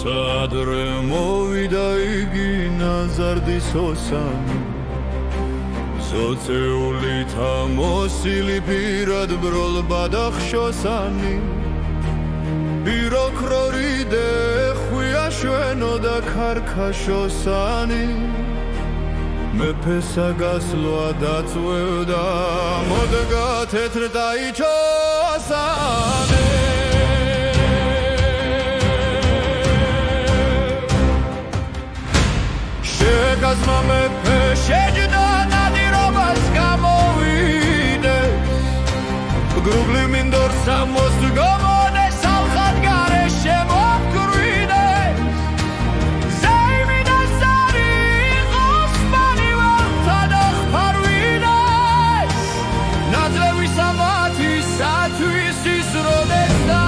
Sadre movida igi nazardi sosani Zoceuli tamosili pirad brol badakhshosani Birokroride khvia shveno da karkashosani Mepesa gaslo adatsvevda modga tetr daichosani Gazma mepe sheჯდა ნადირობას გამოვიდეს გრუბლი მინდორს ამოსდგომოდეს ალხად გარეშე მოგვრიდეს ზეიმი და ზარი იყოს მანივალთა და ხფარვიდეს ნაძლევი სამათისათვის ისროდეს და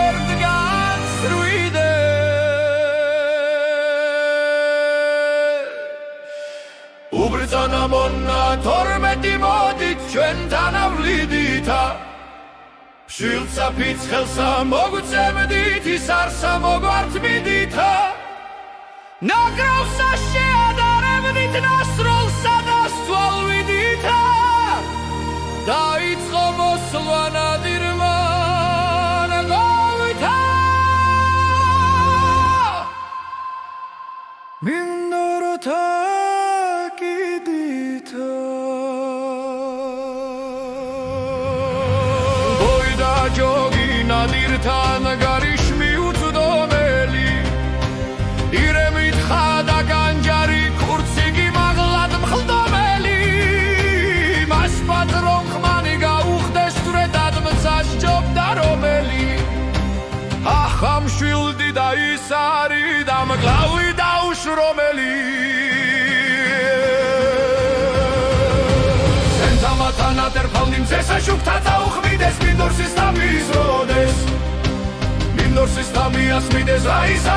ერთგანს რვიდეს Ubritsana monna tormeti modit ჩვენთან ავლიდითა Შილცა ფიცხელსა მოგწევდით ის არსა მოგვართ მიდითა ნაკროვსა შეადარებდით ნასროლსა და სწვალვიდითა დაიწყო მოსვლა ნადირმა ნაგოვითა მინდორთა Jogi nadirtan garishmi utdomeli iremit khada ganjari kurtsigi maglad mkhldomeli mas patron khmani gaukhdes tredad mtsas jobda romeli akham shvildi da is ari da mglavi daushромeli Sentamatan erpalnim zesashukta daukhmides მინდორს ისლამის როდეს მინდორს ისლამიას მიდეს აისა